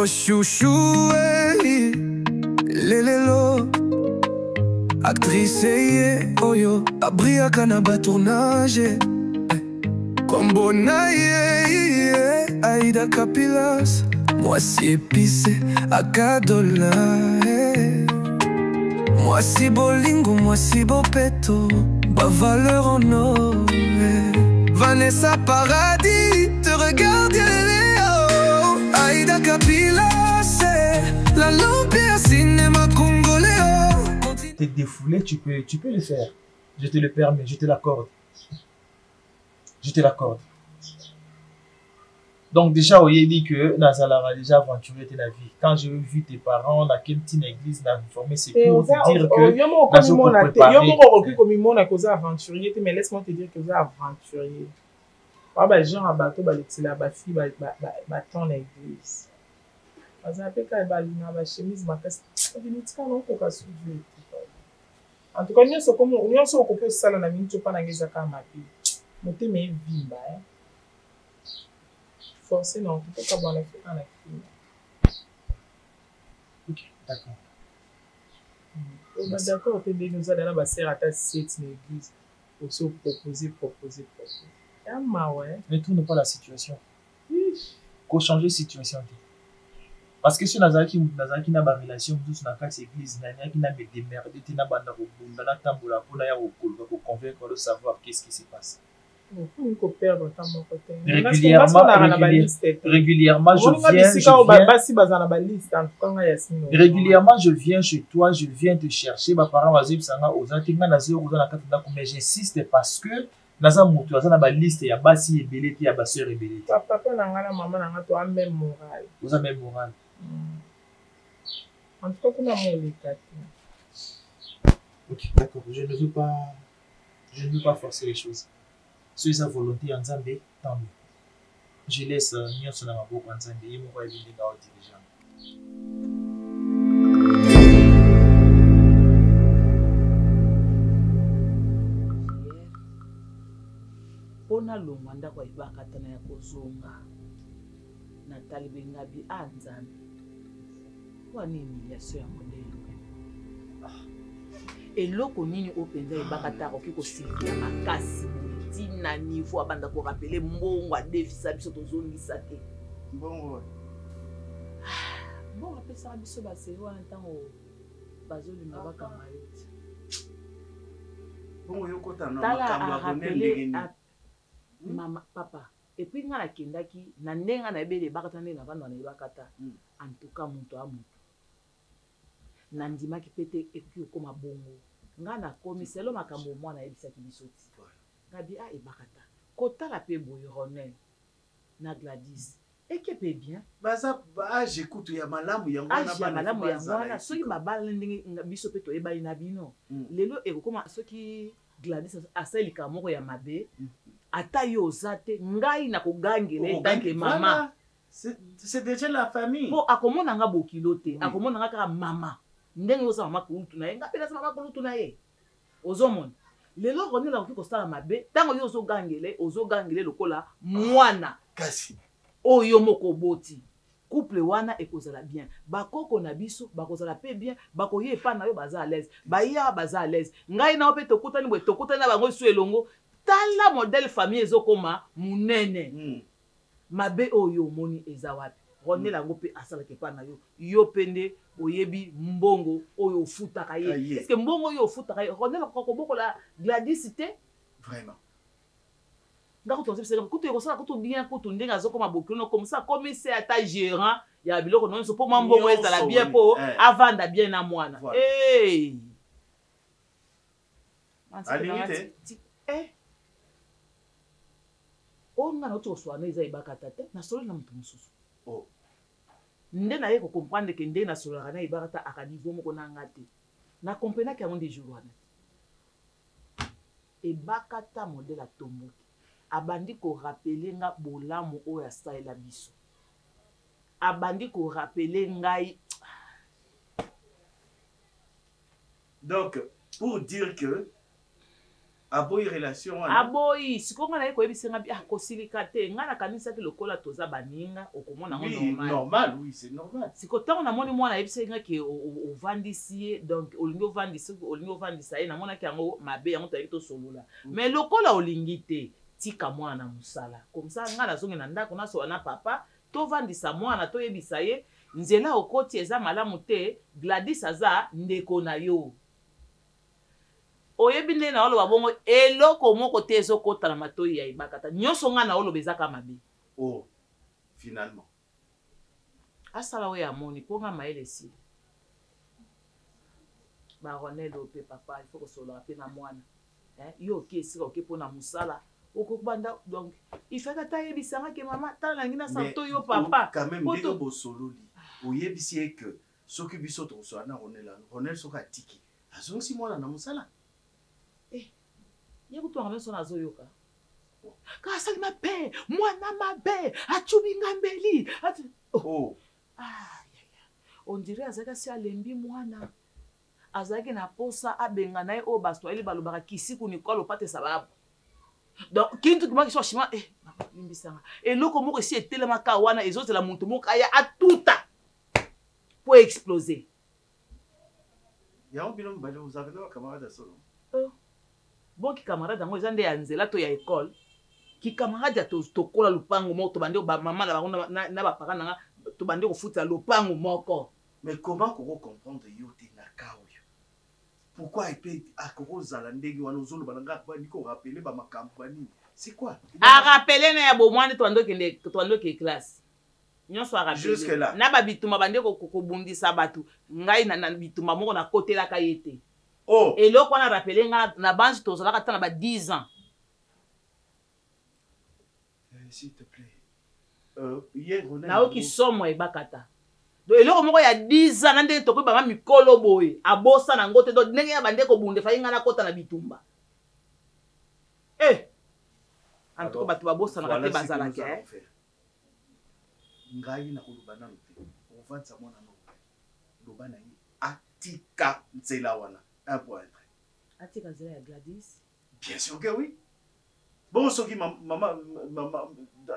Oh chouchou, hey, lelelo. Actrice, yeah, oh yo. Abria kanaba tournage. Kombona, yeah, yeah. Aïda Capilas. Moi si épicé, Akadola. Hey. Moi si bolingo, moi si bopeto. Ba valeur en or. Hey. Vanessa Paradis, te regarde, Léo. Aïda Capilas, la lampe à cinéma congolais. T'es défoulé, tu peux le faire. Je te le permets, je te l'accorde. Je te l'accorde. Donc déjà, on a dit que Nazala a déjà aventuré ta vie. Quand j'ai vu tes parents, dans quelle petite église n'a formé, c'est pour te dire que Nazo peut préparer. Mais laisse-moi te dire que vous êtes aventurier. Pas les gens à bateau, les fille, ton église. Parce que quand chemise, ma casse, en tout cas, nous sommes comme nous sommes occupés ça là, nous sommes pas dans les accords ma vie. Nous te mets vie bah. Forcé non, tu peux pas voir la fille dans la fille. Ok, d'accord. D'accord, tu dis nous allons là, bah c'est à ta cette église pour se proposer. Ah ma ouais. Ne tourne pas la situation. Qu'on change de situation. Parce que si Nazaki n'a pas relation, nous sommes dans cette église, qui n'a pas de merde, qui n'a pas de boulot, n'a pas de boulot, pour convaincre de savoir qu'est-ce qui se passe. Régulièrement, je viens chez toi, je viens te chercher. Mes parents vont mais j'insiste parce que Naza Moutou, Naza n'a liste, il y a Bassi et Belé, il y a Bassi et Belé. Papa, maman, tu as même moral. Vous avez même moral. En tout cas, tu as mon état. Ok, d'accord. Je ne veux pas forcer les choses. Si sa volonté en Zambé, tant mieux. Je laisse Nyonso na maboko en Zambé, il m'envoie les gars dirigeants. Pona longwanda kwa ibakatana ya kozonga. Natali bengabi anzambe. Kwa nini ya so ya modelo? Eloko nini openza ibakata ko sifia makasi tina niveau abanda ko rappeler mbongo a defisa biso tozongisa te. Mbongo. Mbongo apesa biso ba seri wana ntango bazoli mabaka mayoti. Bongo yokota na makambo akonende mama papa et puis ngana kendaki na ndenga na ebele bakata ndenga bana na ibakata en tout cas muto a muto nandimaki pete eki okoma bongo ngana komi selo makambo mwana ebisaki bisoti ngabi a ebakata kotala pe boyo Ronel na Gladys eke pe bien baza j'écoute ya malamu ya ngwana bana malamu ya ngwana soki babala ndenge biso pe to ebali na bino lelo ekokoma soki Gladys asalika moko ya mabe ata yo zate ngai na kogangela tanke mama c'est déjà la famille po akomona nga bokilo te akomona nga kaka mama ndenge oza mama kulutu na ye nga pela mama kulutu na ye ozomona lelo Ronel akoki kosala mabe tango yo ozogangele lokola mwana kasi oyo moko boti couple wana ekozala bien bakoko na biso bakozala pe bien bakoye pa na yo baza à l'aise baya baza à l'aise ngai na ope tokutani bwe tokutani na bango su elongo tala modèle famille ezokoma munene mabe oyo moni eza wapi Ronel ango pe asalaka pa na yo yo pende oyebi mbongo oyo ofutaka ye est-ce que mbongo oyo ofutaka ye Ronel kokobokola Gladys te vraiment ngako to sepse kutu ekosala kutu bien kutu ndenga azokoma bokino comme ça comme c'est ata gérant ya biloko non so po mbongo ezala bien po avanda bien na mwana eh alimite onga na to swana eza ibakata te na solo na mutu mususu nde na ye ko comprendre que nde na solo na ibakata aka niveau moko na ngate na comprendre que amonde jour wana ibakata modèle a tomboki abandi ko rappeler nga bolamu oya saela biso abandi ko rappeler ngai donc pour dire que aboyi relation wana. Aboyi, siko nga na ye koyebisa nga bi kosilika te. Nga na kanisa ke lokola toza baninga okomona ngo Oui, normal. normal, oui, c'est normal. Siko tango na moni mwana yebisa nga ke ovandisi ye donc olingi ovandisa ye na mona ke yango mabe yango toyaki tosolola. Mais lokola olingi te tika mwana na musala. Comme ça nga nazongi na ndako na so na papa tovandisa mwana toyebisa ye nzela okoti eza malamu te Gladys aza ndeko na yo. Oyebi nde na oloba bongo eloko moko te ezokota na matoi ya ibakata nyonso nga na oloba ezaka mabe. Oh, finalement. Asala we amoni po nga mayele si. Ba Ronel ope papa il faut que solo ape na mwana. Yo ke sika oke po na musala. Okobanda donc il fait que ta yebisanga ke mama tala ngina santo yo papa. Quand même ndenge bo solo li. Oyebisi que soki biso to so na Ronel soka tiki. Azongi mwana na musala. Ye kutu ngame sona zoyoka. Ka sali mabe, mwana mabe, achubi ngambeli. Oh. On dirait azaka si alembi mwana. Azaki na posa abenga na ye o Baswahili balobaka kisiku Nicole pate sababu. Donc kintu kimaki so shima limbisanga. Eloko moko si etelema ka wana ezotela muntu moko aya atuta. Pour exploser. Ya obino mbale vous avez des camarades solo. Bon ki camarade yango eza nde ya nzela to ya école. Ki camarade ya to kola lupango moko to bande ba mama na bango na ba parents nga to bande ko futa lupango moko. Mais comment qu'on comprendre yote na kaoyo? Pourquoi il peut à Korozala ndenge wana ozolo bananga ba ndiko rappeler ba makampani? C'est quoi? A rappeler na ya bo mwana to ando ke classe. Nyonso a rappeler. Jusque là. Na ba bituma bande ko bundisa batu. Ngai na bituma moko na côté la kayete. Oh. Et là, on a rappelé na banque to zala katana ba 10 ans. S'il te plaît. Hier on a Na oki somo e bakata. Donc eloko moko ya 10 ans nande to ko ba mikolo boy. Abosa na ngote do ndenge ya bande ko bunde fa inga na kota na bitumba. En tout cas batu babosa na kate bazala ke. Ngai na kuluba na mpe. Ovanza mwana no. Loba na yi atika nzela wana. Un point. Atika nzela ya Gladys? Bien sûr que oui. Bon, ce qui maman,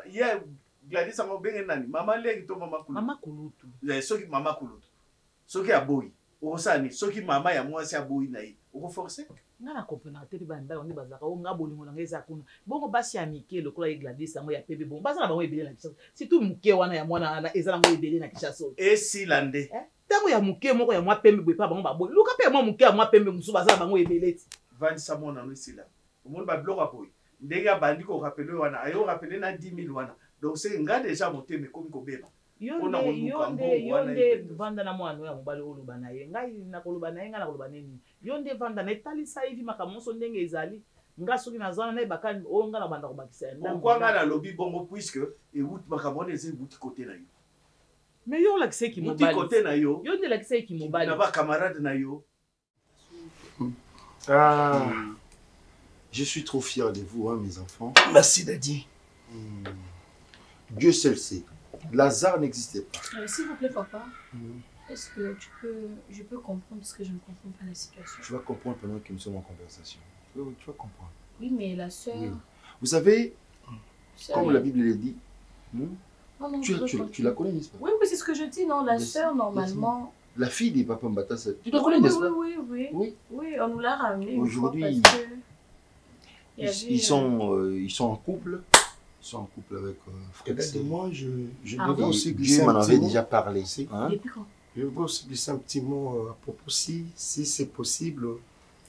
hier, Gladys a bien nani. Maman lègue to maman kulutu. Maman kulutu. Ce qui maman kulutu. Ce qui a boui. Osani, ce qui maman ya moi c'est a boui naï. On forcer? Nga na comprendre te ba nda on bazaka o nga bolingo na ngeza kuna. Bongo basi ya mike lokola ye Gladys ngo ya pebe bon. Basa na bango ebele na Kishasa. Surtout muke wana ya mwana na ezala ngo ebele na Kishasa. Et si lande. Tango ya muke moko ya mwa pembe boye pa bango baboy. Luka pe mwa muke ya mwa pembe musu bazala bango ebeleti. Vandi sa mona no sila. O monde ba bloka boy. Ndenge bandi ko rappeler wana, ayo rappeler na 10 000 wana. Donc c'est nga déjà monté mais comme ko beba. Yonde vanda na mwana ya mobali oluba na ye. Ngai na koluba na ye nga na koluba neni. Yonde vanda na etalisa hivi makamoso ndenge ezali. Nga soki nazana na bakani o nga na banda ko bakisa. Pourquoi nga na lobby bongo puisque et route makamone eze buti côté na yo. Mais yo la kise ki mobali. Buti côté na yo. Yonde la kise ki mobali. Na ba camarade na yo. Je suis trop fier de vous, hein, mes enfants. Merci, Daddy. Dieu seul sait. Lazare n'existait pas. S'il vous plaît, papa, est-ce que je peux comprendre parce que je ne comprends pas la situation? Tu vas comprendre pendant que nous sommes en conversation. Oui, tu vas comprendre. Oui, mais la sœur... Oui. Vous savez, comme la Bible le dit, non, tu la connais, n'est-ce pas? Oui, c'est ce que je dis, non, la sœur, normalement... La fille des Papa Mbata, tu la connais, n'est-ce pas? Oui, on nous l'a ramenée. Aujourd'hui, ils sont en couple. Ils sont en couple avec Fred. Moi, je devais aussi glisser un petit mot. Dieu m'en avait déjà parlé. Hein? Je veux aussi glisser un petit mot à propos, si c'est possible,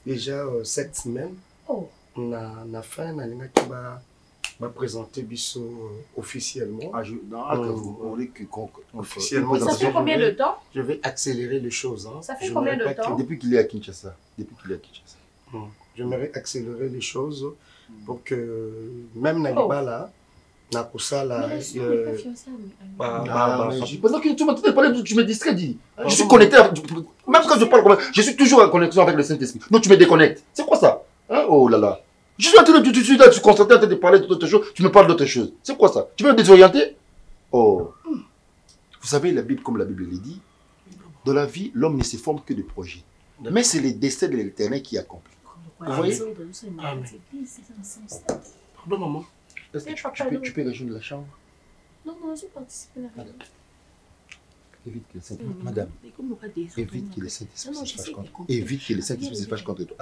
déjà cette semaine, on a fait un aliment qui va présenter Bisso officiellement. Officiellement. Ça fait combien de temps? Je vais accélérer les choses. Hein. Ça fait combien de temps? Depuis qu'il est à Kinshasa. J'aimerais accélérer les choses pour que même Naliba là, Nakosala. Pendant que tu m'entends parler, tu me distrais, dis. Je suis connecté. Même quand je parle, je suis toujours en connexion avec le Saint-Esprit. Donc tu me déconnectes. C'est quoi ça? Hein? Oh là là. Je suis en train de te concentrer, en train de parler d'autres choses. Tu me parles d'autres choses. C'est quoi ça? Tu veux me désorienter? Oh. Vous savez, la Bible, comme la Bible le dit, dans la vie, l'homme ne se forme que de projets. Mais c'est le destin de l'Éternel qui accomplit. Vous voyez? Pardon, maman. Est-ce que tu peux rejoindre la chambre? Non, non, je participe à la réunion. Évite que le Saint-Esprit... Madame, évite que le Saint-Esprit se fâche contre toi. Évite que le Saint-Esprit se fâche contre toi.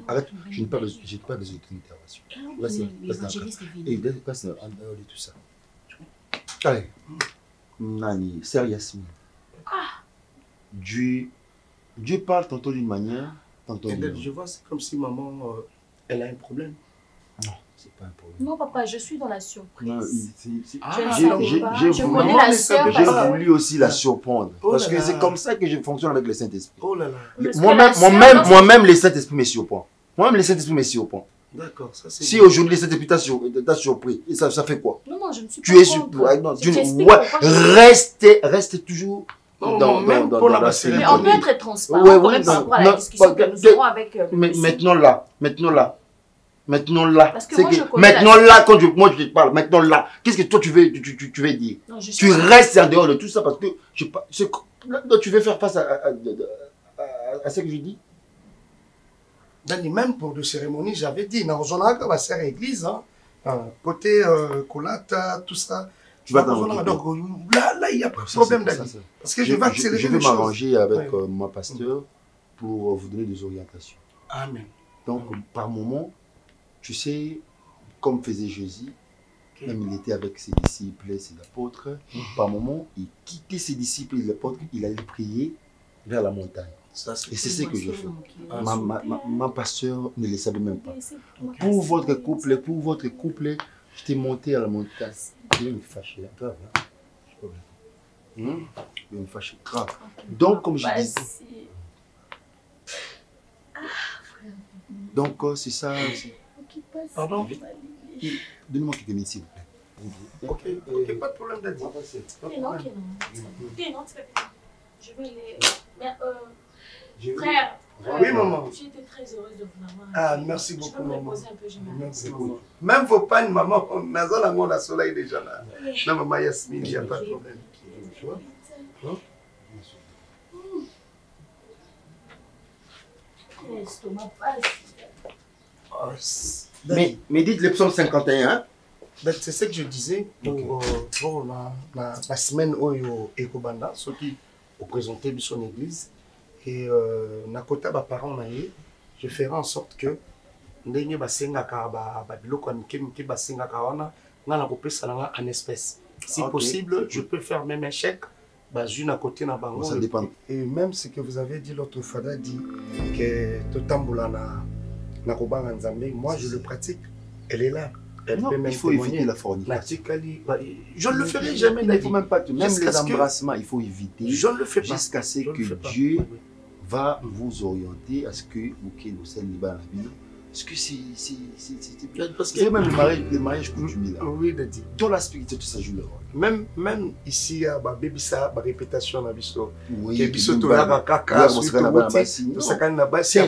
Arrête. Je n'ai pas besoin d'intervention. Vas-y, passe en dehors de tout ça. Allez. Nani, sérieusement. Dieu parle tantôt d'une manière, tantôt d'une autre. Je vois, c'est comme si maman, elle a un problème. Non, c'est pas un problème. Non, papa, je suis dans la surprise. Non, je connais la sœur. J'ai voulu aussi la surprendre. Parce que c'est comme ça que je fonctionne avec le Saint-Esprit. Oh là là. Moi-même, le Saint-Esprit me surprend. D'accord, ça c'est... Si aujourd'hui le Saint-Esprit t'a surpris, et ça fait quoi? Non, je ne suis pas Tu es contre. reste toujours dans la cérémonie. Mais on peut être transparent par rapport à la discussion que nous aurons avec... Maintenant là. Maintenant là, parce que moi, je connais maintenant là, quand moi je te parle, maintenant là, qu'est-ce que toi tu veux dire? Non, tu restes en dehors de tout ça parce que tu veux faire face à ce que je dis. Dani, même pour de cérémonies, j'avais dit, on a va faire église, côté Kolata, tout ça. Tu vas t'en donc là, il n'y a pas de problème, Dani. Parce que je vais accélérer. Je vais m'arranger avec mon pasteur pour vous donner des orientations. Amen. Donc, par moment, tu sais, comme faisait Jésus, même il était avec ses disciples et ses apôtres, par moment, il quittait ses disciples et les apôtres, il allait prier vers la montagne. Et c'est ce que je fais. Ma pasteur ne le savait même pas. Pour votre couple, je t'ai monté à la montagne. Je vais me fâcher, grave. Je vais me fâcher, grave. Donc, comme je dis... Donc, c'est ça. Pardon? Donne-moi quelques minutes, s'il vous plaît. Ok, pas de problème, Daddy. Non, je vais aller... Frère, oui, maman. J'étais très heureuse de vous avoir. Ah, merci beaucoup, maman. Je peux me reposer un peu, je merci beaucoup. Même vos pannes, maman, on a la soleil déjà là. Non, maman Yasmine, il n'y a pas de problème. Tu vois? L'estomac passe. Mais dites le psaume 51. C'est ce que je disais pour la semaine où Ekobanda, ceux qui ont présenté son église. Et nakota ba parents naie, je ferai en sorte que ndenge basengaka ba biloko mike basengaka wana ngana kopesa nanga en espèces. Si possible, je peux faire même un chèque bazune à côté na bango. Ça dépend. Et même ce que vous avez dit l'autre fois, dit que totambola na kobanga nzambe, moi je le pratique. Elle est là. Elle non, peut même il faut éviter la fornication. Je ne le ferai jamais. Il ne faut même pas. Même les embrassements, il faut éviter. Je ne le fais pas. Jusqu'à ce que Dieu va vous orienter à ce que vous qui nous sommes libres dans la vie. Parce que c'est même le mariage coutumier là. Oui, Daddy. Dans la spiritualité, ça joue le rôle. Même ici, à Babébissa, ma répétation à Bisso. Oui, c'est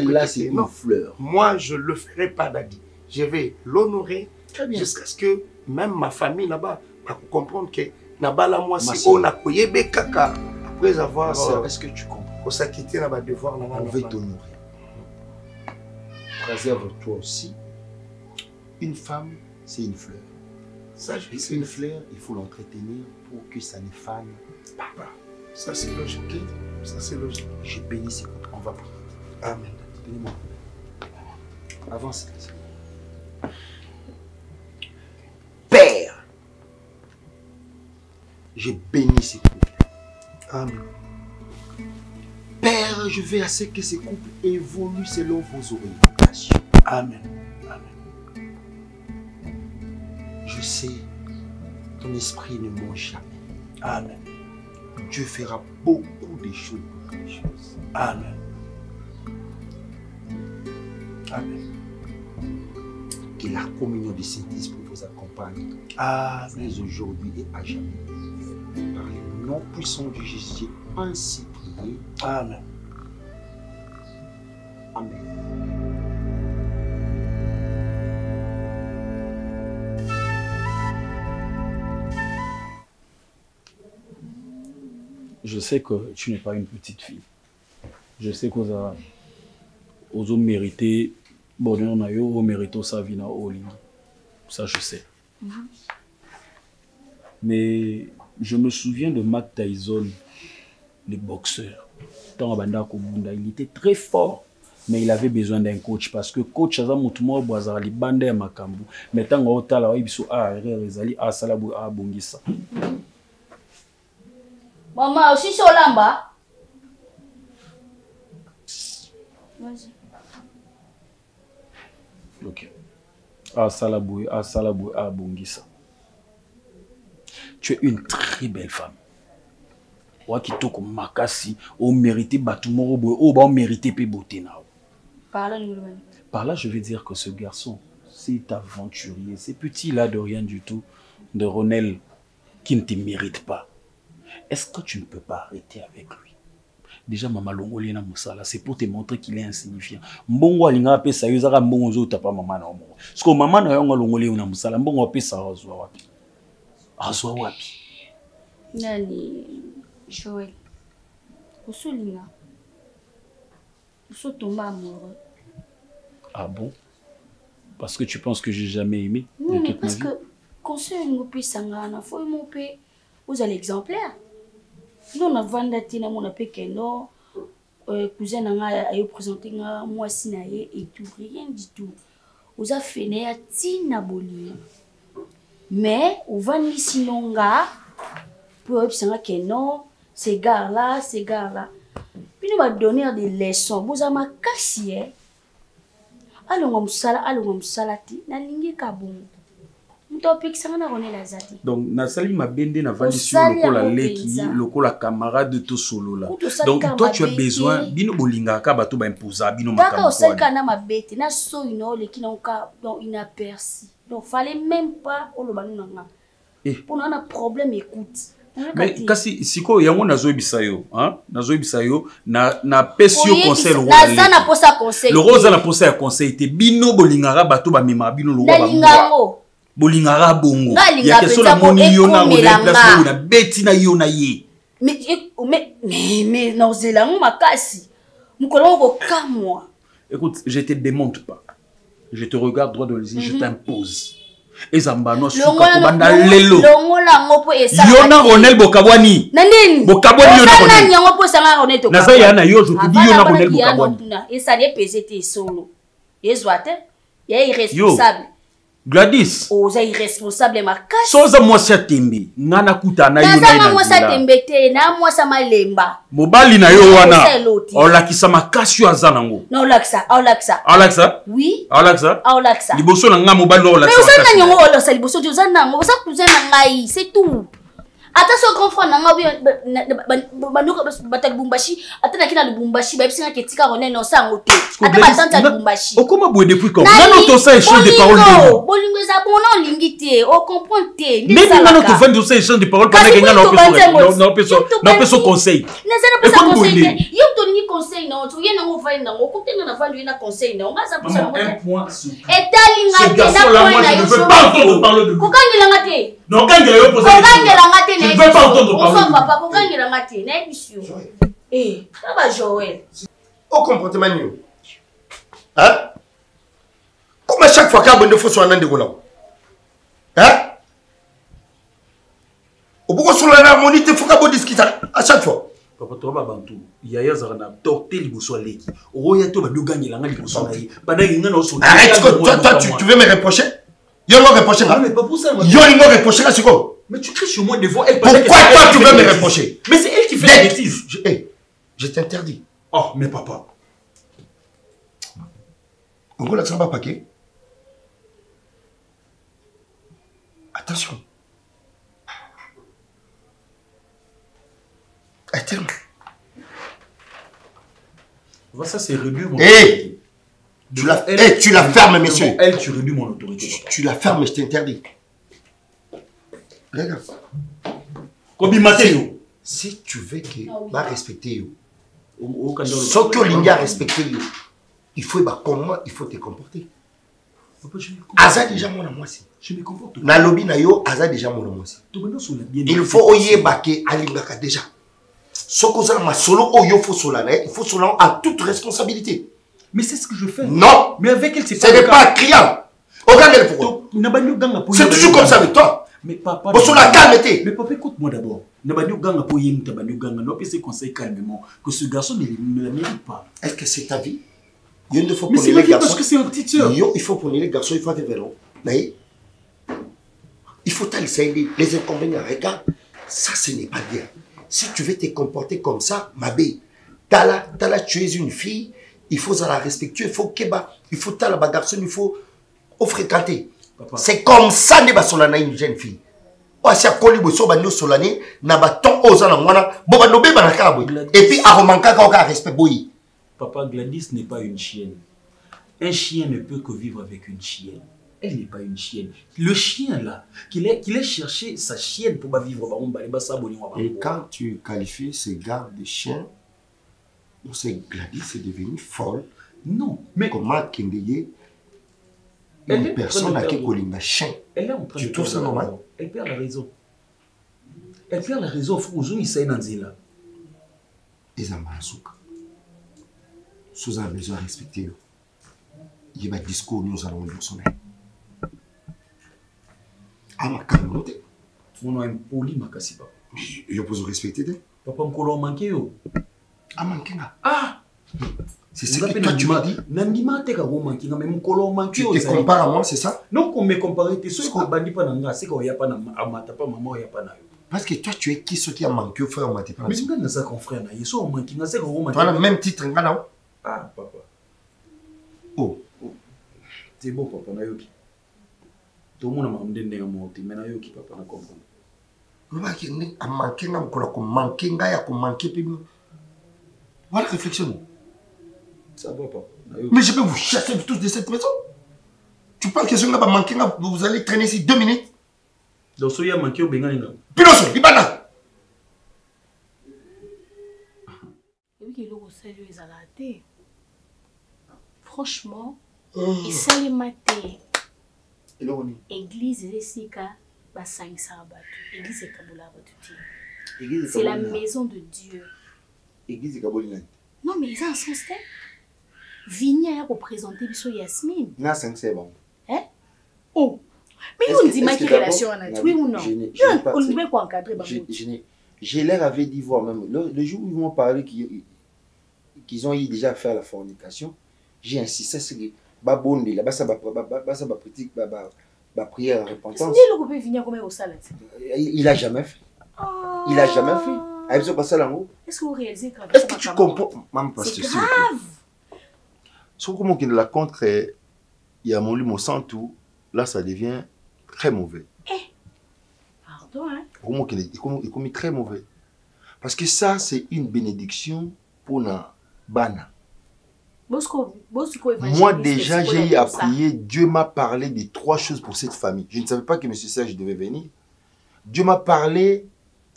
là, c'est une fleur. Moi, je ne le ferai pas, Daddy. Je vais l'honorer jusqu'à ce que même ma famille là-bas va comprendre que Nabala, moi, si on a koyebe kaka, après avoir. Est-ce que tu comprends? Pour s'acquitter dans ma devoir, on veut t'honorer. Préserve-toi aussi. Une femme, c'est une fleur. Et une fleur, il faut l'entretenir pour que ça ne fane pas. Ça, c'est logique. Ça, c'est logique. Je bénis ces couples. On va prier. Amen. Donnez-moi. Avance. Père, je bénis ces couples. Amen. Père, je veux à ce que ces couples évoluent selon vos orientations. Amen. Amen. Je sais, ton esprit ne ment jamais. Amen. Dieu fera beaucoup de choses. Amen. Amen. Que la communion du Saint-Esprit vous accompagne. Amen. Aujourd'hui et à jamais. Par le nom puissant de Jésus, ainsi prié. Amen. Amen. Je sais que tu n'es pas une petite fille. Je sais qu'aux mérité bonheur na yo au mérito sa vie na olingi. Ça je sais. Mais je me souviens de Mike Tyson, le boxeur. Il était très fort, mais il avait besoin d'un coach parce que coach aza mutumo boazara li bande ya makambu. Mais tant otala biso rezali salabu bongisa. Maman aussi sur l'amba. Vas-y. Ok. Salabu bongisa. Tu es une très belle femme. Wakitoko makasi, on mérite batumoro boy, on mérite pe beauté na. Par là, je veux dire que ce garçon, c'est aventurier, c'est petit là de rien du tout, de Ronel qui ne te mérite pas. Est-ce que tu ne peux pas arrêter avec lui? Déjà maman longoli na musala, c'est pour te montrer qu'il est insignifiant. Mbongo alinga pe sa yozaka mbongo zo tapa maman na omo. Parce que maman na yonga longoli na musala, mbongo pe sa azwa wapi? Azwa wapi? Nani Joël, au solinga, au tomber amoureux. Ah bon? Parce que tu penses que j'ai jamais aimé? Non, mais parce que conseil nous peut s'engagner, faut nous peut vous allez exemplaire. Nous on a vendu na mon appel keno, cousin nanga a eu présenté moi sinaye et tout rien du tout. Vous a fait né à tina boli. Mais au vend sinonga pour observer keno. Ces gars-là. Puis nous va donner des leçons. Vous avez ma cassier. Allons salati. Na lingi kabon. M'topik ça na connaît la zati. Donc Nasali m'a bendé na vandi sur lokola leki, lokola camarade de tout solo là. Donc toi tu as besoin bino bolinga ka bato ba imposa bino makambo. D'accord, ça kana ma bête. Na so ino leki na ka donc inaperçu. Donc fallait même pas o lo banu nanga. Pour nous on a problème écoute. Mais kasi siko yango nazoyebisa yo, hein? Nazoyebisa yo na pesio conseil le roi. Na posa conseil. Le rose na posa ya conseil te bino bolingara bato ba mema bino lo roi ba. Bolingara bongo. Ya question la moni yo na place na beti na yo na ye. Mais non zelango makasi. Mukolo ko kamwa. Écoute, je te démonte pas. Je te regarde droit dans les yeux, je t'impose. Ezambano suka kubanda lelo. Yona Ronel Bokabwani. Nandeni. Bokabwani yona Ronel. Nani yango posa nga Ronel to. Naza yana yo je te dis yona Ronel Bokabwani. Esa ne pesete solo. Yezwate. Ya irresponsable. Gladys. Oza irresponsable makasi. Soza mwasa tembe. Ngana kutana yona ina. Naza mwasa tembe te na mwasa malemba. Mobali na yo wana. Olakisa makasi aza nango. Na olakisa. Oui. Olakisa. Liboso na nga mobali no olakisa. Mais oza na nyongo olakisa liboso oza nango. Oza cousin na ngai, c'est tout. Attention grand frère nanga banuka batal Lubumbashi atana kina Lubumbashi ba bisinga ketika Ronel no sango te ata batanta Lubumbashi okoma boye depuis quand nano to ça échange de paroles de bolingo za bono lingi te o comprendre te mais nano to vendre ça échange de paroles pendant que ngana peso conseil nezana pas conseil yo to ni conseil na to yena ngo va na ngo kutenga na vandu na conseil na ngaza posa ngo un point sur etalinga te na point na yo je veux pas entendre parler de kokangela ngate non kangela yo poser je ne veux pas entendre parler. Papa, pourquoi il a maté? Eh, ça va Joël. Au comportement mieux. Hein? Comme à chaque fois qu'il y a un faux sur un endroit là. Hein? Au bout de la harmonie, il faut qu'on discute à chaque fois. Papa, tu vas bantu. Yaya Zarana, torté liboso leki. Oya to ba gagner la ngani liboso na yi. Pendant qu'il ngana oso. Arrête, toi tu veux me reprocher? Yo me reprocher là. Mais pas pour ça. Yo me reprocher là, c'est quoi? Mais tu cries sur moi des fois. Pourquoi toi tu veux me reprocher? Mais c'est elle qui fait la bêtise. Je t'interdis. Oh, mais papa. On va la paquet. Attention. Attends. Ça c'est réduire mon autorité. Tu la fermes, monsieur. Elle, tu réduis mon autorité. Tu la fermes, je t'interdis. Regarde. Si tu veux que va respecter ce que l'India respecte, il faut comment il faut te comporter. Aza déjà mon amour aussi. Je me comporte. Na lobby na yo aza déjà mon amour aussi. Il faut oyer baké alingaka déjà. Ce que ça ma solo oyo faut cela, il faut cela à toute responsabilité. Mais c'est ce que je fais. Non. Mais avec elle, c'est pas. Ce n'est pas criant. Regarde-le pourquoi. C'est toujours comme ça avec toi. Mais papa. Bon, sur la calme, mais papa, écoute-moi d'abord. C'est conseil calmement que ce garçon ne la mérite pas. Est-ce que c'est ta vie? Il faut mais c'est ma vie parce que c'est un petit soeur. Il faut prendre les garçons, il faut faire vélo. Mais il faut t'aller les inconvénients. Regarde, ça ce n'est pas bien. Si tu veux te comporter comme ça, ma belle, tu es une fille, il faut la respecter, il faut t'aller la garçon, il faut fréquenter. C'est comme ça que tu as une jeune fille. Si tu as une solane, et puis à respect. Papa, Gladys n'est pas une chienne. Un chien ne peut que vivre avec une chienne. Elle n'est pas une chienne. Le chien là, qu'il ait cherché sa chienne pour vivre. Et quand tu qualifies ce gars de chien, Gladys est devenue folle. Non, mais comment Kendeye, une personne à qui on a chien. Elle est en train tu trouves ça normal? Elle perd la raison. Elle perd la raison. Il s'est Nanzila. Les Amazouka. Sous un besoin de respecter. Il y a un discours, nous allons le sonner. Ah, ma calme-note. On a un poli, ma cassi, papa. Je peux vous respecter. Papa, on a manqué. Ah, manqué. Ah! C'est ce que toi tu m'as dit. Tu te compares à moi, c'est ça? Non, qu'on me compare, tu sais qu'on bandit pas dans c'est qu'on y a pas maman, y a pas. Parce que toi, tu es qui ce qui a manqué au frère, on m'a dit pas. Mais c'est pas ça qu'on frère, il y a manqué, c'est qu'on manqué. Tu as le même titre, non? Ah, papa. Oh. C'est bon, papa, na yoki. Tout le monde m'a demandé de monter, mais na yoki, papa, na comprendre. A manqué, a manqué, voilà la réflexion. Ça va, papa. Mais je peux vous chasser tous de cette maison. Tu penses que ce n'est pas manqué, vous allez traîner ici 2 minutes. Donc, si vous avez manqué, vous avez manqué. Piloso, Libana. Franchement, il s'est maté. Église et Sika, Église et Kaboula. C'est la maison de Dieu. Église et Kaboula. Non, mais ils ont un sens. Vigna a représenté Yasmine. Non, c'est bon. Hein? Oh! Mais on dit ma relation oui ou non? On ne veut pas encadrer. Je leur avais dit voir même. Le jour où ils m'ont parlé qu'ils ont eu déjà fait la fornication, j'ai insisté sur que Babondi, là-bas, ça va pratique, prière en repentance. Il a jamais fait. Il a jamais fait. Est-ce que vous réalisez que est-ce que tu comprends? C'est grave. Sauf comment qu'il la contre, il y a mon sang tout, là ça devient très mauvais. Pardon, hein? Comment qu'il est très mauvais. Parce que ça, c'est une bénédiction pour na bana. Moi déjà, j'ai eu à prier. Dieu m'a parlé de 3 choses pour cette famille. Je ne savais pas que M. Serge devait venir. Dieu m'a parlé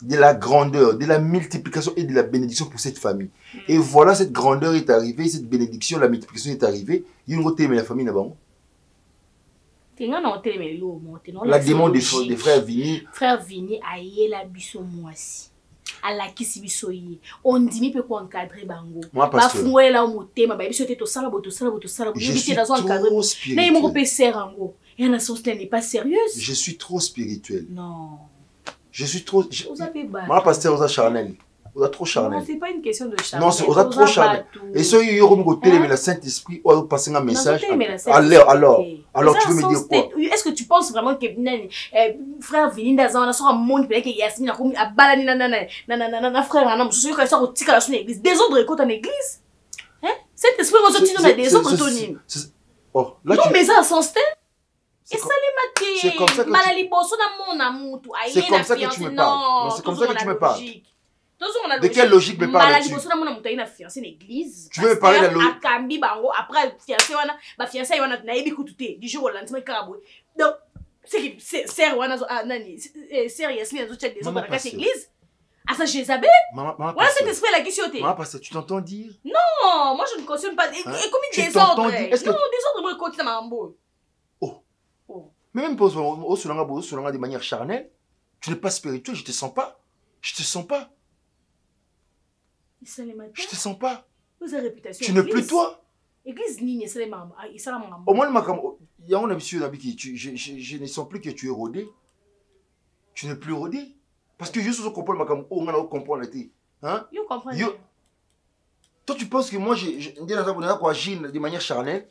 de la grandeur, de la multiplication et de la bénédiction pour cette famille. Et voilà, cette grandeur est arrivée, cette bénédiction, la multiplication est arrivée. Il y a une autre mais la famille là-bas. La démon des frères Vini. Frère Vini a eu la biso moisi. À la kisibisoyi. On dit mais peut encadrer bango. Moi parce que n'est pas sérieuse. Je suis trop spirituel. Non. Je suis trop. Moi, pasteur, vous êtes charnel. Vous êtes trop charnel. Non, c'est pas une question de charnel. Non, vous êtes trop charnel. Et si vous avez côté le Saint-Esprit, ou vous passez un message. Alors, tu veux me dire quoi? Est-ce que tu penses vraiment que frère Vini dans un monde que Yasmine a baladé frère un homme, je suis sûr qu'elle sort au l'église. Des autres écoutes en église. Hein? Cet esprit ressorti dans des autres tonines. Non, mais ça a son style. Et ça les c'est comme ça que c'est comme ça que tu me parles. Non, c'est comme ça que tu me parles. De quelle logique me parles tu? Tu veux me parler de la logique? Après, fiancé, du jour au lendemain, donc, c'est c'est Yasmine, des autres dans la église. Ah, ça, Jézabel? Voilà cet esprit-là qui s'y maman, parce que tu t'entends dire? Non, moi je ne cautionne pas. Et comme il désordre. Non, désordre, moi, continue à m'embaucher. Mais même de manière charnelle, tu n'es pas spirituel, je te sens pas. Je te sens pas. Je te sens pas. Vous avez réputation. Tu n'es plus toi. Église nini c'est maman, il sera maman. Au moins il y a un habitude je ne sens plus que tu es rodé. Tu n'es plus rodé parce que je suis comprendre ma comme on a comprendre hein? Yo comprends. Toi tu penses que moi j'ai agir de manière charnelle?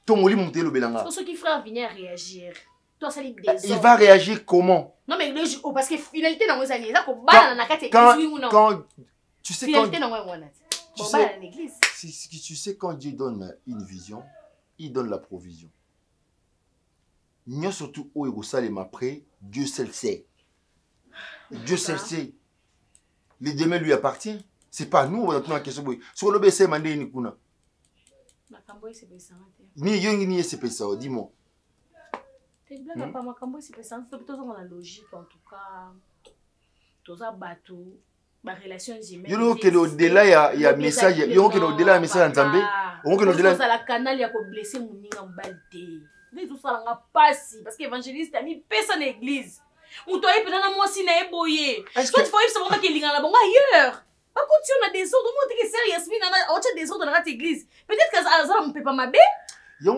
Ton moli monter le belanga. Pour ceux qui frère venir réagir. Toi ça lui il va réagir comment? Non mais parce que finalité dans nos années là quand tu sais quand tu sais quand Dieu donne une vision, il donne la provision. Nous surtout où il salem après, Dieu seul sait. Dieu seul sait. Le demain lui appartient. C'est pas nous on a une question. Sur le BC mandé ni kuna. Ni yongi ni c'est ça, dis-moi. T'es blague pas makambo c'est ça, c'est plutôt dans la logique en tout cas. Tous à bateau. Ma relation humaine. Il y a au-delà il y a message, il y a au-delà message en Zambie. On que au-delà ça la canal il y a ko blesser mon ninga mbalde. Mais tout ça nga passi parce que évangéliste a mis personne à l'église. On doit y prendre moi si na eboyer. Soit il faut y savoir que linga la bon ailleurs. Pas continuer on a des autres, moi t'es sérieux, mais on a des autres dans notre église. Peut-être que ça on peut pas m'aber. Yo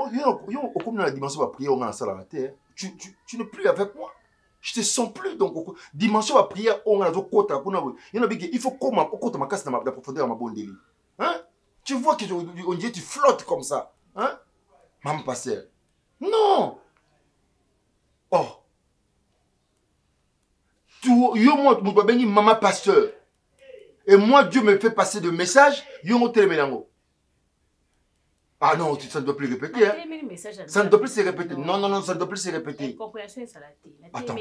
comme dans la dimension de prière on a ça la terre. Tu n'es plus avec moi. Je te sens plus donc dimension de prière on a côté il faut comment côté ma casse dans la profondeur ma bonne délit. Hein? Tu vois que on dit tu flottes comme ça. Hein? Maman pasteur. Non. Oh. Moi maman pasteur. Et moi Dieu me fait passer de messages, yo télémélango. Ah non, ça ne doit plus répéter. Hein? Ça ne doit plus se répéter. Non, ça ne doit plus se répéter. Attends.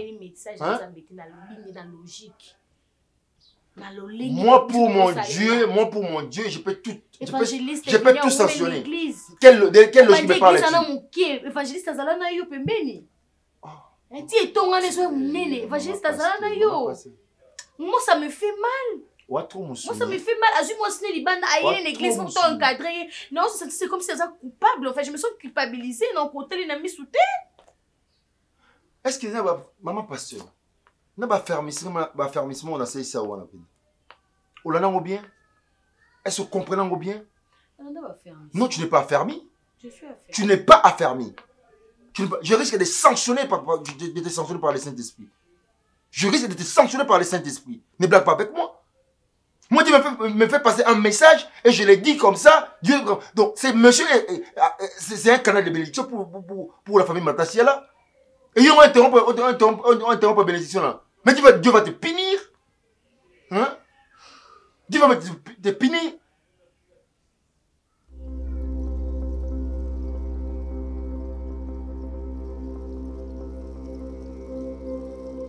Moi pour mon Dieu, je peux tout sanctionner. Quelle logique me parle là-dessus? Évangéliste Azalana yo pembeni. Ti etonga leso munene. Évangéliste Azalana yo. Moi ça me fait mal. Moi ça me fait mal. Azui moi ce n'est libanda aïe l'église pour t'encadrer. Non, c'est comme si ça coupable. En fait, je me sens culpabilisée non côté les amis sous terre. Est-ce que maman pasteur n'a pas fermissement on a essayé ça ou on a pris. On l'a bien? Est-ce que vous comprenez bien? Non, tu n'es pas affermi. Tu n'es pas affermi. Je risque de sanctionner par le Saint-Esprit. Je risque de te sanctionner par le Saint-Esprit. Ne blague pas avec moi. Moi, Dieu me fait passer un message et je l'ai dit comme ça. Dieu, donc, c'est monsieur, c'est un canal de bénédiction pour la famille Matassia là. Et ils vont interrompre la bénédiction là. Mais Dieu va te punir. Hein? Dieu va te punir.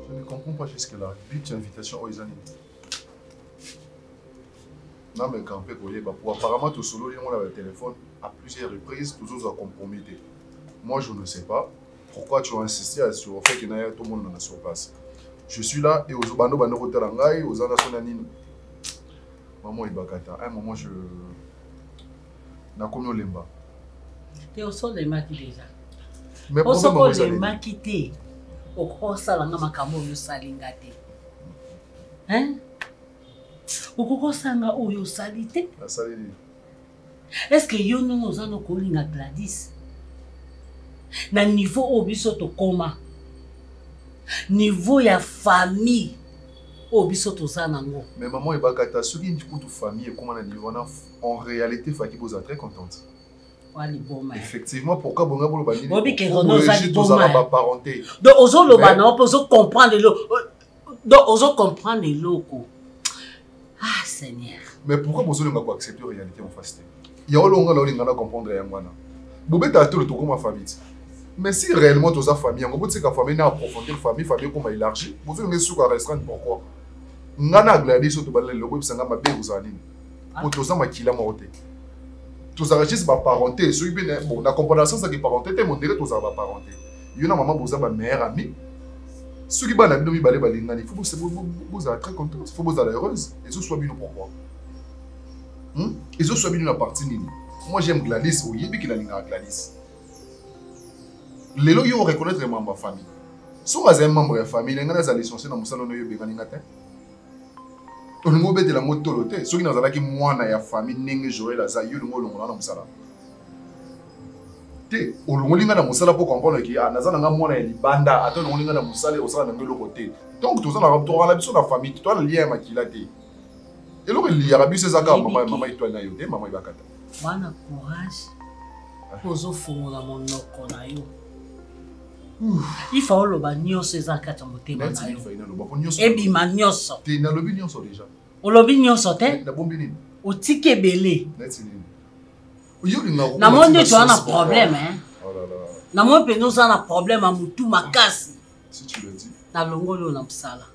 Je ne comprends pas jusque-là. But d'invitation aux animaux. Non, mais quand on apparemment, tout solo, on a le téléphone à plusieurs reprises, toujours à compromettre. Moi, je ne sais pas pourquoi tu as insisté sur le fait qu'il y a tout le monde sur place. Je suis là et aux Bando Rotelangai, aux Anasonanines. Maman Ibakata, à un moment, je. N'a comme lemba. Tu es au sol des maquis déjà. Mais au sol des maquis, au cross salanga makamo yo salingate. Hein? Okoko sanga oyo salite. Est-ce que yo non oza no kolinga Gladys? Na niveau obiso to koma. Niveau ya famille obiso to zanango. Mais maman Ibakata, ce qui est pour ta famille comment na niveau en réalité Faki Boza très contente. Effectivement, pourquoi bonga bolo bandini? Obi ke rono za di boma. Parenté. Donc ozo loba na ozo comprendre le. Donc ozo comprendre le loko. Ah Seigneur. Mais pourquoi vous avez accepté la réalité en face? Il y a un long à comprendre. Vous avez tout le tour comme famille. Mais si réellement tu as une famille, vous avez une famille à approfondir, famille comme élargie, vous avez une restreindre pourquoi? Vous avez une Gladys sur le logo, vous avez une bébé aux années. Pour tous les qui l'ont monté. Tous les registres de parenté, bon, la compréhension de la parenté, c'est mon direct aux parenté. Il y a une maman, vous avez une meilleure amie. Ceux qui sont là, il faut que vous êtes très contents, il faut que vous êtes heureuse. Et ce soit bien pourquoi. Et ce soit bien la partie. Moi j'aime Gladys, oui, et puis qu'il a Gladys. Les gens ils reconnaître les membres de la famille. Si vous êtes un membre de la famille, vous avez licencié dans le salon de l'Église. Vous avez la moto. Ceux qui ont la famille, vous avez joué la zaïe, vous avez dans le salon. te olongolinga na mosala pour comprendre que ah naza nanga mwana ya libanda ata olongolinga na mosala osala na ngelo côté donc toza na rapporto la biso na famille toi le lien makila te eloko liya biso ezaka mama itwa na yo te mama ibakata wana courage ozo fungola monoko na yo ifa oloba nyonso eza kati ya motema na yo ebima nyonso te nalobi nyonso déjà olobi nyonso te nabombi nini otiki ebele neti nini na monde tu as un problème hein na moi pe nous on a problème à mutu makasi si tu le dis na longolo na msala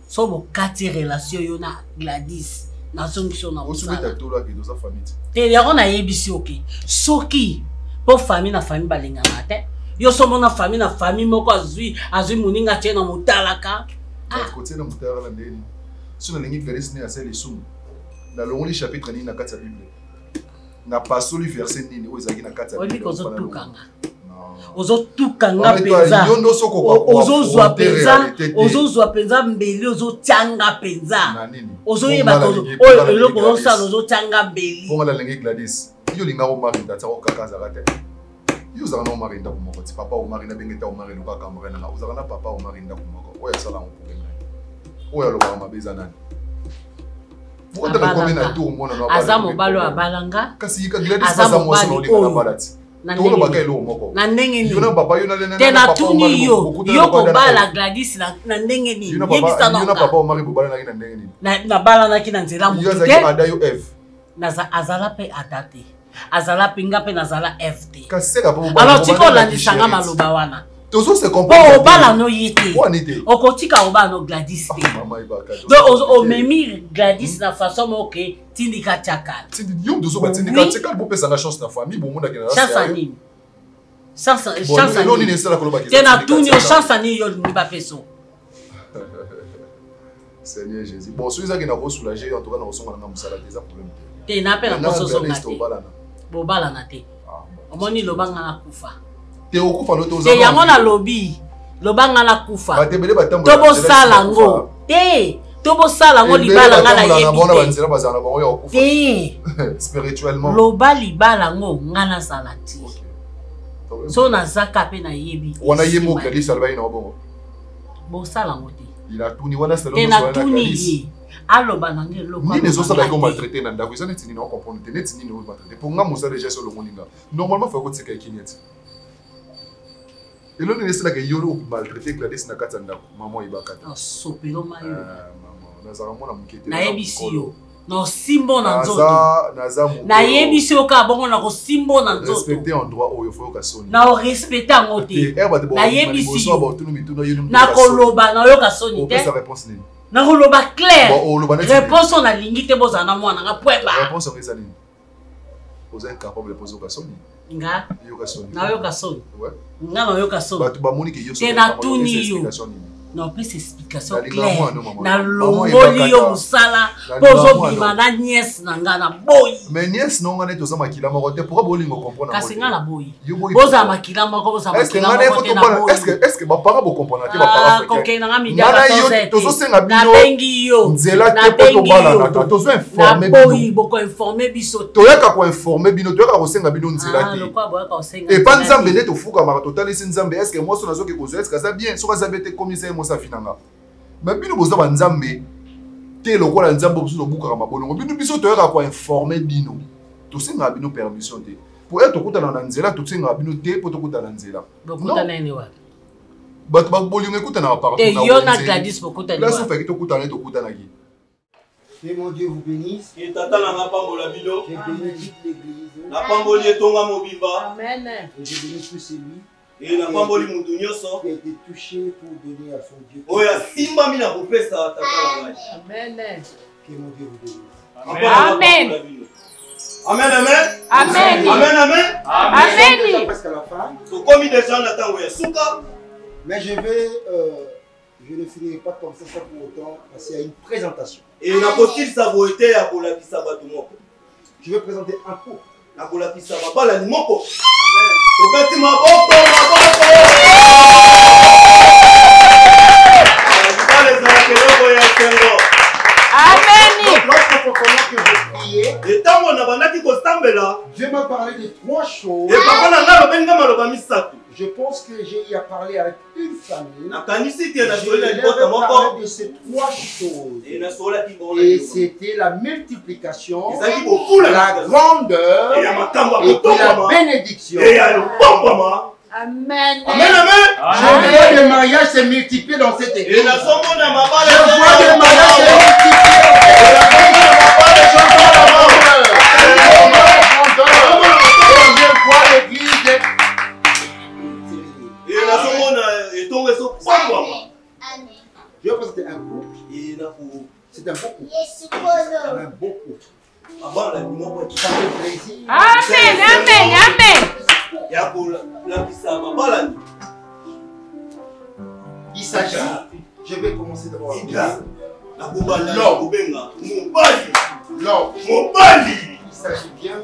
so bo kati relation yo na Gladys na sonction na msala osubeta tola ke doza famille te ya ona yebisi oki soki pour famille na famille balinga mate yo so mona famille moko azui muninga tena mutalaka côté na mutala na ndeni so na lingi Gladys ne asali sumu na longoli chapitre ni na kati ya Bible na pasoli verset nini ozaki na kati ya Bible ozotukanga penza ozozwa penza mbeli ozotyanga penza ozoyeba oyo eloko osala ozotyanga mbeli bonga la lingi Gladys yo linga o mari ndata o kakazaka te yo zaka na o mari ndako moko ti papa o mari na bengeta o mari luka kamre na ozaka na papa o mari ndako moko oya sala ngo problème oya loba mabeza nani aza mobalo abalanga kasi Gladys aza mwasi na olinga na balati tolo baka eloko moko na ndenge nini yona papa yona lena te na tuni yo kobala Gladys na ndenge nini yona papa o mari bobala na ndenge nini na bala na ki na nzela mutu te ada yo F azala pe adate azala pinga pe nazala FT kaseka po alors tiko landisanga maloba wana tozo se comprendre po obala no yete okotika obala no Gladys te donc o memi Gladys na façon moke tindika chakala tindi yo dozo batindika chakala bo pesa na chance na famille bo mona ke na chance ani chance ani tena tuni o chance ani yo ni ba peso Seigneur Jésus bon so izaki na ko soulager en tout cas na osonga na musala déjà problème te na pe na ko sosonga te bo bala na te omoni lobanga na kufa te okufa no toza te yango na lobi lobanga na kufa to bo sala ngo te to bo sala ngo libala nga na yebi te spirituellement loba libala ngo nga na sala ti so na zaka pe na yebi wana yemo Gladys alba ina bongo bo sala ngo te ila tuni wana selo no na tuni aloba na ngelo kwa ni nezo sala ko maltraiter na ndako izane tini na comprendre te neti ni no maltraiter pour nga musa déjà sur le moninga normalement faut ko tseka kinyeti et l'on est là que yoro maltraiter Gladys na kati ndako maman ibakata sopelo mayo maman nazara mona mukete na yebisi yo no simbo na nzoto na yebisi yo ka bongo na ko simbo na nzoto respecter en droit oyo faut ka soni na o respecter ngote na yebisi yo na ko loba na yo ka soni te sa réponse nini na ko loba clair réponse on a lingi te bozana mwana nga pweba réponse on est nini vous êtes capable de poser ka soni nga yo ka soni na yo ka soni ouais nga na yo ka soni ba tu ba moni ke yo soni na tuni yo non plus explication claire na longoli yo musala pozo bima na nièce na nga na boy mais nièce non ngane to za makila moko te pourquoi bolingo comprendre kasi nga na boy boza makila moko boza makila moko te na boy est-ce que ba para bo comprendre te ba para ko na nga midia ba to zo senga bino na bengi yo nzela te po to bala na to zo informer bino boy boko informer biso to yaka ko informer bino to yaka ko senga bino nzela te et pas nzambe ne to fuka mara total esi nzambe est-ce que moi so nazo ke ko est-ce que ça bien so ka zabete commissaire mosa finanga mais bino boza ba nzambe te lokola nzambe bozo bukaka mabolongo bino biso to yaka ko informer bino to senga bino permission te pour être kutana na nzela to senga bino te po to kutana na nzela kutana ene wa bat ba bolingo kutana pa te yo na Gladys bokutana là so fait que to kutana ki que mon Dieu vous bénisse. Et tata na pambola bino. Je bénis l'église. Na pamboli etonga mobimba. Amen. Et je bénis tous celui et na pamboli mutu nyoso qui a été touché pour donner à son Dieu. Oya simba mina kopesa tata na ngai. Amen. Que mon Dieu vous bénisse. Amen. Amen amen. Amen. Amen amen. Amen. Presque à la fin. So comme déjà na tango ya suka. Mais je ne finirai pas comme ça pour autant parce qu'il y a une présentation. Et na kotil sa voete ya kolakisa batu moko. Je vais présenter un coup. Na kolakisa babala ni moko. Amen. Tokati maboko. Amen. Donc lorsqu'on commence que je priais, et tango na bandaki ko sambela, Dieu m'a parlé de 3 choses. Je pense que j'ai y a parlé avec une famille. Je leur ai parlé de ces 3 choses. Et c'était la multiplication, la grandeur et la bénédiction. Amen. Amen, amen. Je vois des mariages se multiplier dans cette église. Je vois des mariages se multiplier. Je vois l'église. Je vais présenter un couple. C'est un beau couple. Un beau couple. Ça fait plaisir. Amen, amen, amen. Il s'agit, je vais commencer d'abord. L'homme. Il s'agit bien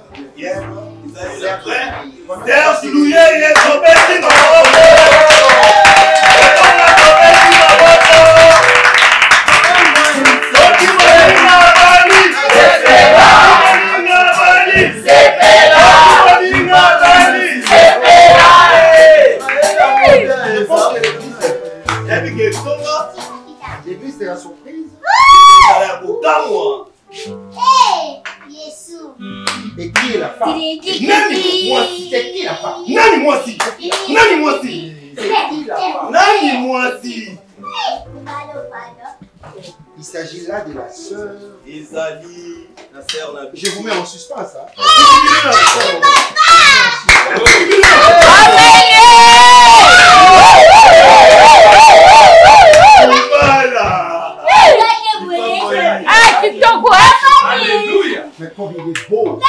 l'église, c'est la surprise. Et qui est la femme? C'est qui la femme? Il s'agit là de la sœur. Je vous mets en suspense. Hein? Mais comme il est beau.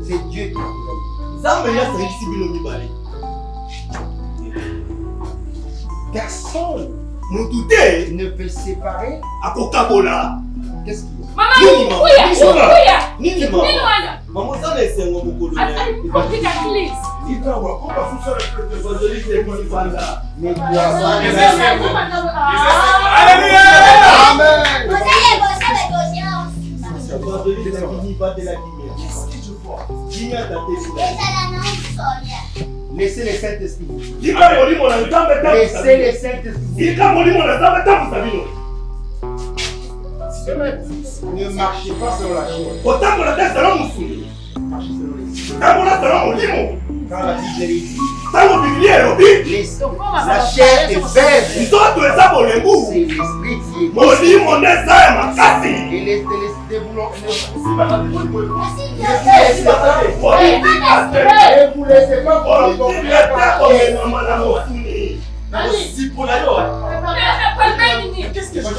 C'est Dieu qui personne ne peut séparer. Qu'est-ce qu'il y a? Laissez les Saint-Esprit. Laissez les Saint-Esprit. Ne marchez pas sur la chair. Quand la Bible dit, la chair est faible. C'est l'esprit qui est. Et les vous laissez pas qu'est-ce que je veux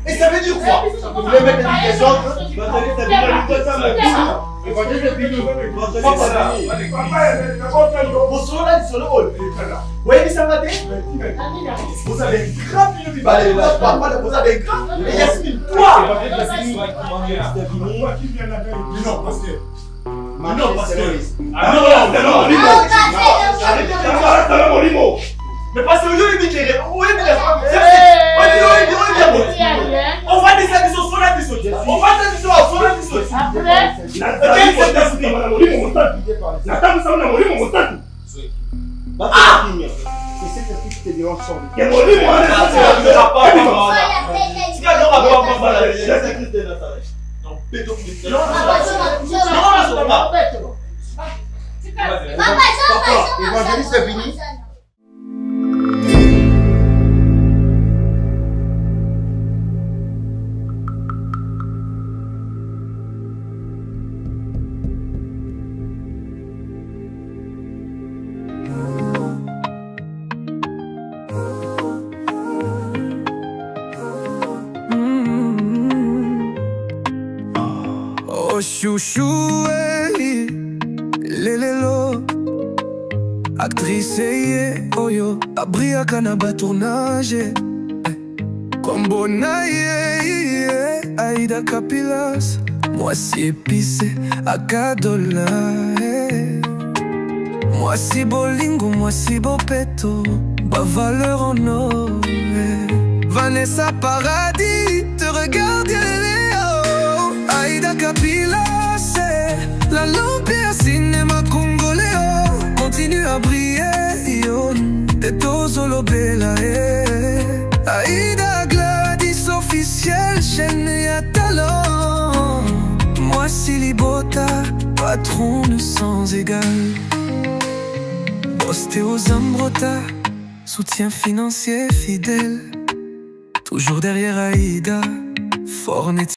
et ça veut dire quoi? Vous voulez mettre les autres? Vous avez grave une vie. Vous avez grave. Et Yasmine, toi! Non, pasteur. Non, pasteur. Mais parce que vous avez dit que on va descendre sur son addition. On va descendre sur son addition. C'est cet esprit qui te dit ensemble. Évangéliste, c'est fini. chouchou, lelelo. Actrice, oyo, abri à Canaba tournage. Kombona, Aïda Capilas. Moi si épicé, à Kadola. Moi si bolingo, moi si bopeto. Ba valeur en or. Vanessa Paradis, te regarde, Léo. Aïda Capilas, la lampe à cinéma congolais. Continue à briller, de Tozolo Bella. Aïda Gladys officiel, chaîne à talent. Moi Silibota, patron sans égal. Posté aux Ambrota, soutien financier fidèle. Toujours derrière Aïda, fort net.